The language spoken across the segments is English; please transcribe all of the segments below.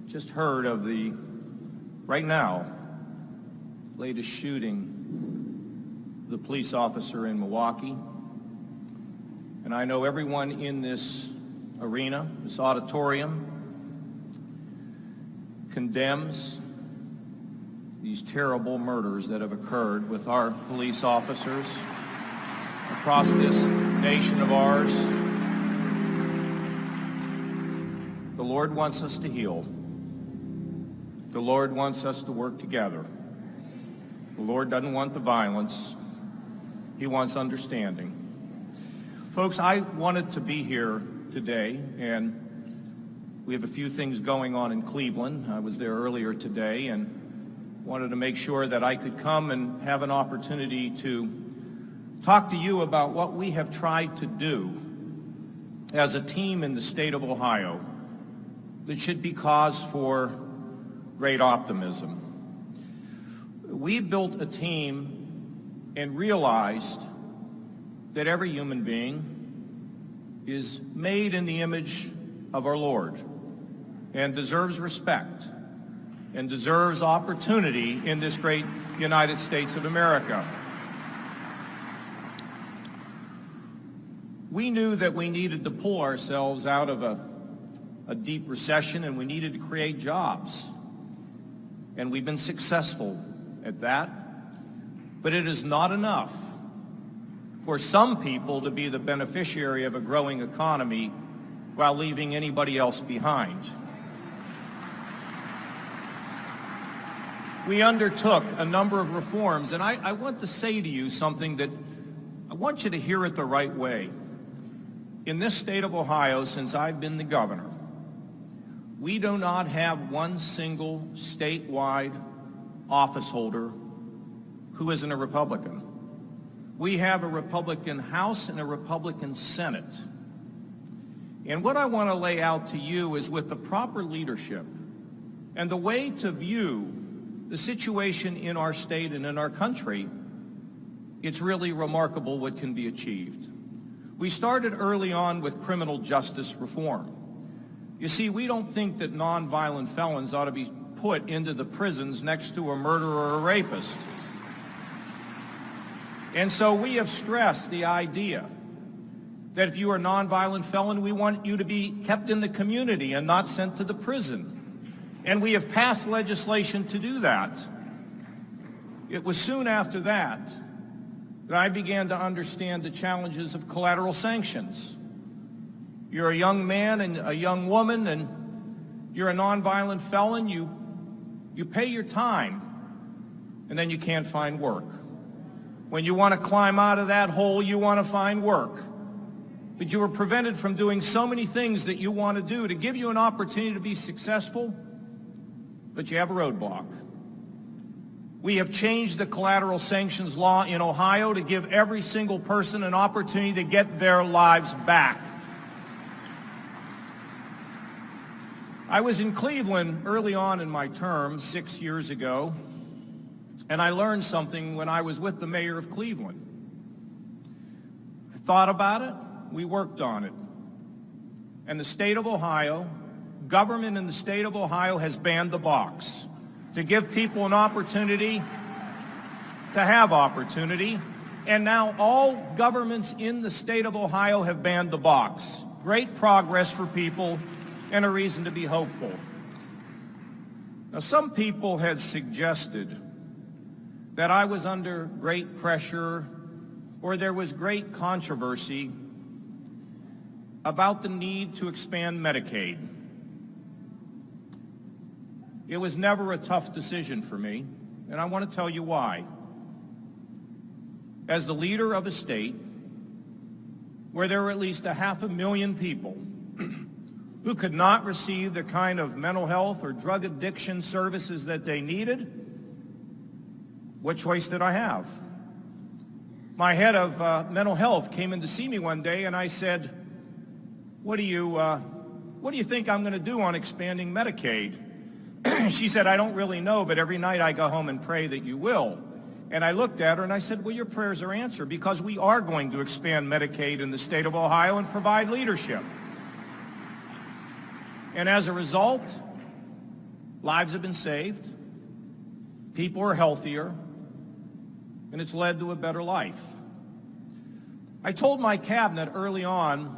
just heard of the, right now, latest shooting, the police officer in Milwaukee. And I know everyone in this arena, this auditorium, condemns these terrible murders that have occurred with our police officers across this nation of ours. The Lord wants us to heal. The Lord wants us to work together. The Lord doesn't want the violence. He wants understanding. Folks, I wanted to be here today, and we have a few things going on in Cleveland. I was there earlier today and wanted to make sure that I could come and have an opportunity to talk to you about what we have tried to do as a team in the state of Ohio that should be cause for great optimism. We built a team and realized that every human being is made in the image of our Lord and deserves respect and deserves opportunity in this great United States of America. We knew that we needed to pull ourselves out of a deep recession, and we needed to create jobs. And we've been successful at that. But it is not enough for some people to be the beneficiary of a growing economy while leaving anybody else behind. We undertook a number of reforms, and I want to say to you something that I want you to hear it the right way. In this state of Ohio, since I've been the governor, we do not have one single statewide office holder who isn't a Republican. We have a Republican House and a Republican Senate. And what I want to lay out to you is, with the proper leadership and the way to view the situation in our state and in our country, it's really remarkable what can be achieved. We started early on with criminal justice reform. You see, we don't think that nonviolent felons ought to be put into the prisons next to a murderer or a rapist. And so we have stressed the idea that if you are a nonviolent felon, we want you to be kept in the community and not sent to the prison. And we have passed legislation to do that. It was soon after that that I began to understand the challenges of collateral sanctions. You're a young man and a young woman, and you're a nonviolent felon. You pay your time, and then you can't find work. When you want to climb out of that hole, you want to find work. But you were prevented from doing so many things that you want to do to give you an opportunity to be successful, but you have a roadblock. We have changed the collateral sanctions law in Ohio to give every single person an opportunity to get their lives back. I was in Cleveland early on in my term 6 years ago, and I learned something when I was with the mayor of Cleveland. I thought about it, we worked on it. And the state of Ohio, government in the state of Ohio, has banned the box to give people an opportunity to have opportunity. And now all governments in the state of Ohio have banned the box. Great progress for people and a reason to be hopeful. Now, some people had suggested that I was under great pressure or there was great controversy about the need to expand Medicaid. It was never a tough decision for me, and I want to tell you why. As the leader of a state where there were at least 500,000 people who could not receive the kind of mental health or drug addiction services that they needed, what choice did I have? My head of mental health came in to see me one day, and I said, what do you think I'm going to do on expanding Medicaid? She said, I don't really know, but every night I go home and pray that you will. And I looked at her and I said, well, your prayers are answered, because we are going to expand Medicaid in the state of Ohio and provide leadership. And as a result, Lives have been saved, people are healthier, and it's led to a better life. I told my cabinet early on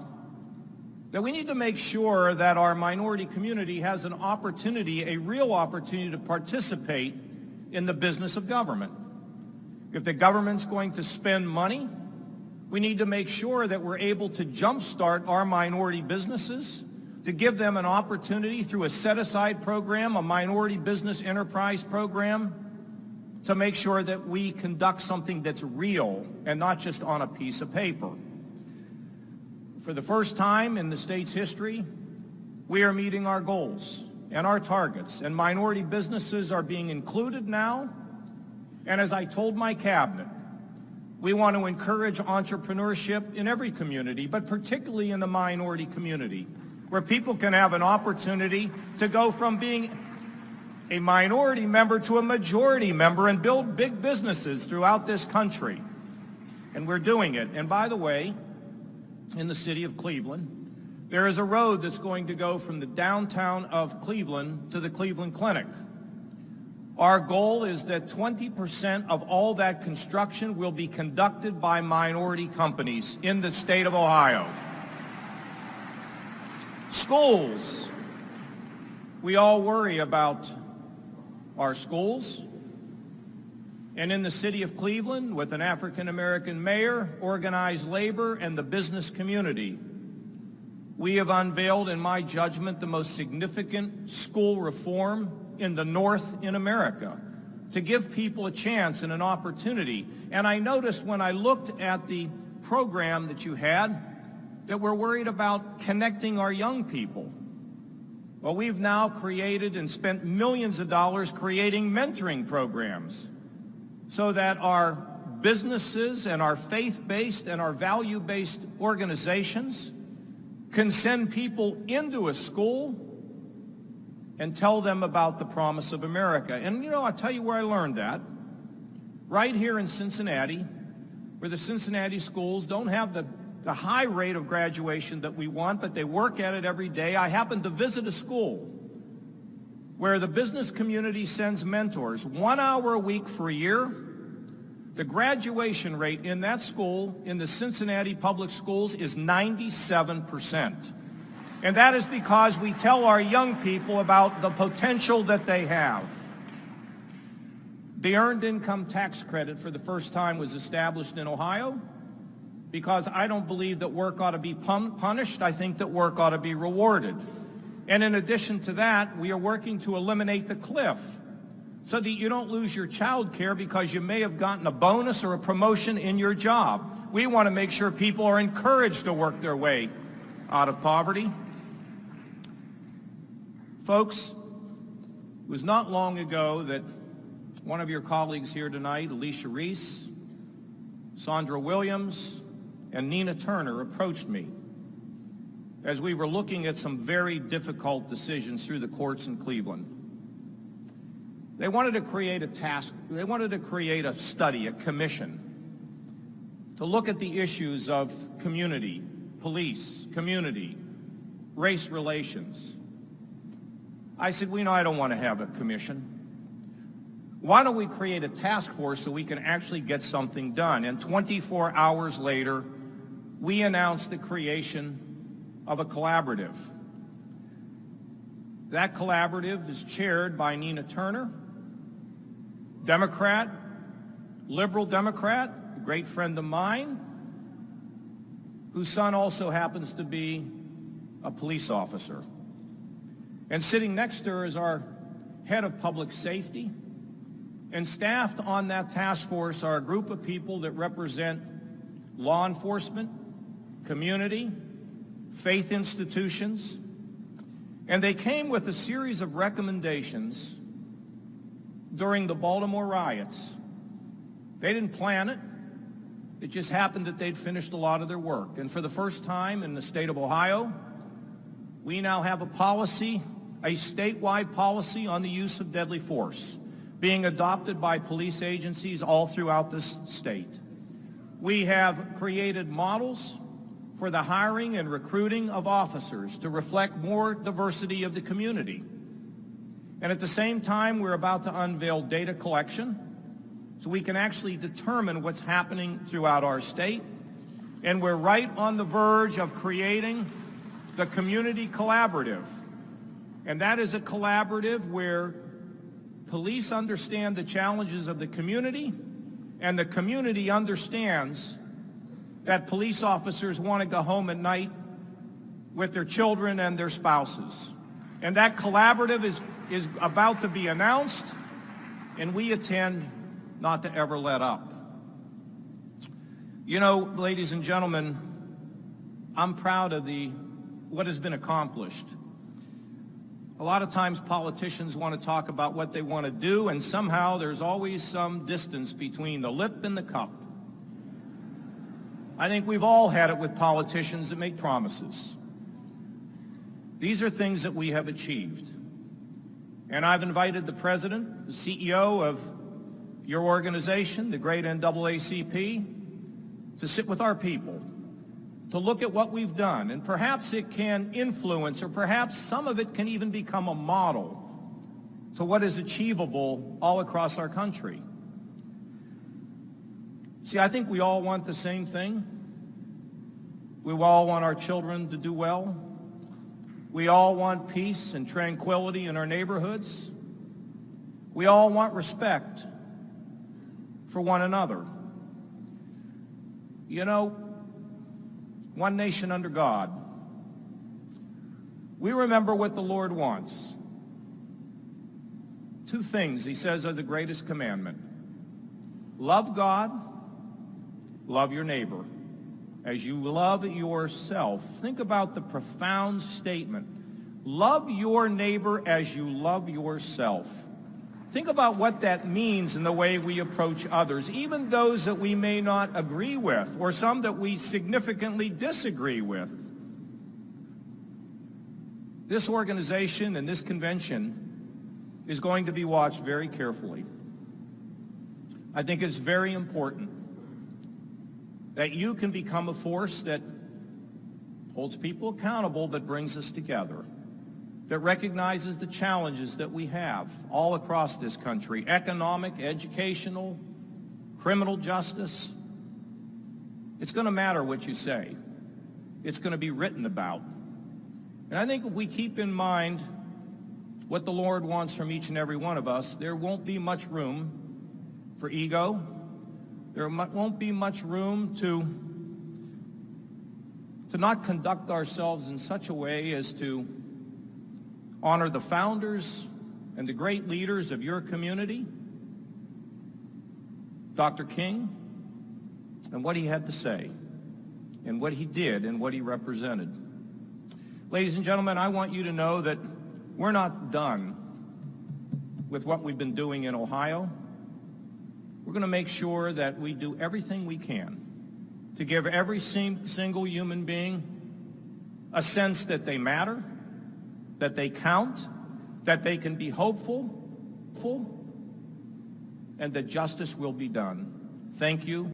that we need to make sure that our minority community has an opportunity, a real opportunity to participate in the business of government. If the government's going to spend money, we need to make sure that we're able to jumpstart our minority businesses, to give them an opportunity through a set-aside program, a minority business enterprise program, to make sure that we conduct something that's real and not just on a piece of paper. For the first time in the state's history, we are meeting our goals and our targets, and minority businesses are being included now. And as I told my cabinet, we want to encourage entrepreneurship in every community, but particularly in the minority community, where people can have an opportunity to go from being a minority member to a majority member and build big businesses throughout this country. And we're doing it. And by the way, in the city of Cleveland, there is a road that's going to go from the downtown of Cleveland to the Cleveland Clinic. Our goal is that 20% of all that construction will be conducted by minority companies in the state of Ohio. Schools. We all worry about our schools. And in the city of Cleveland, with an African-American mayor, organized labor, and the business community, we have unveiled, in my judgment, the most significant school reform in the North in America, to give people a chance and an opportunity. And I noticed when I looked at the program that you had, that we're worried about connecting our young people. Well, we've now created and spent millions of dollars creating mentoring programs so that our businesses and our faith-based and our value-based organizations can send people into a school and tell them about the promise of America. And, I'll tell you where I learned that. Right here in Cincinnati, where the Cincinnati schools don't have the high rate of graduation that we want, but they work at it every day. I happened to visit a school where the business community sends mentors 1 hour a week for a year. The graduation rate in that school, in the Cincinnati public schools, is 97%. And that is because we tell our young people about the potential that they have. The Earned Income Tax Credit for the first time was established in Ohio because I don't believe that work ought to be punished. I think that work ought to be rewarded. And in addition to that, we are working to eliminate the cliff so that you don't lose your child care because you may have gotten a bonus or a promotion in your job. We want to make sure people are encouraged to work their way out of poverty. Folks, it was not long ago that one of your colleagues here tonight, Alicia Reese, Sandra Williams, and Nina Turner approached me as we were looking at some very difficult decisions through the courts in Cleveland. They wanted to create a study, a commission, to look at the issues of community, police, community, race relations. I said, I don't want to have a commission. Why don't we create a task force so we can actually get something done? And 24 hours later, we announced the creation of a collaborative. That collaborative is chaired by Nina Turner, Democrat, liberal Democrat, a great friend of mine, whose son also happens to be a police officer. And sitting next to her is our head of public safety. And staffed on that task force are a group of people that represent law enforcement, community, faith institutions. And they came with a series of recommendations during the Baltimore riots. They didn't plan it. It just happened that they'd finished a lot of their work. And for the first time in the state of Ohio, we now have a policy, a statewide policy on the use of deadly force being adopted by police agencies all throughout this state. We have created models for the hiring and recruiting of officers to reflect more diversity of the community. And at the same time, we're about to unveil data collection so we can actually determine what's happening throughout our state. And we're right on the verge of creating the Community Collaborative. And that is a collaborative where police understand the challenges of the community, and the community understands that police officers want to go home at night with their children and their spouses. And that collaborative is about to be announced, and we intend not to ever let up. You know, ladies and gentlemen, I'm proud of what has been accomplished. A lot of times politicians want to talk about what they want to do, and somehow there's always some distance between the lip and the cup. I think we've all had it with politicians that make promises. These are things that we have achieved. And I've invited the president, the CEO of your organization, the great NAACP, to sit with our people, to look at what we've done, and perhaps it can influence, or perhaps some of it can even become a model to what is achievable all across our country. See, I think we all want the same thing. We all want our children to do well. We all want peace and tranquility in our neighborhoods. We all want respect for one another. You know, one nation under God. We remember what the Lord wants. Two things he says are the greatest commandment. Love God, love your neighbor as you love yourself. Think about the profound statement. Love your neighbor as you love yourself. Think about what that means in the way we approach others, even those that we may not agree with, or some that we significantly disagree with. This organization and this convention is going to be watched very carefully. I think it's very important that you can become a force that holds people accountable but brings us together, that recognizes the challenges that we have all across this country, economic, educational, criminal justice. It's going to matter what you say. It's going to be written about. And I think if we keep in mind what the Lord wants from each and every one of us, there won't be much room for ego. There won't be much room to not conduct ourselves in such a way as to honor the founders and the great leaders of your community, Dr. King, and what he had to say, and what he did, and what he represented. Ladies and gentlemen, I want you to know that we're not done with what we've been doing in Ohio. We're going to make sure that we do everything we can to give every single human being a sense that they matter, that they count, that they can be hopeful, and that justice will be done. Thank you.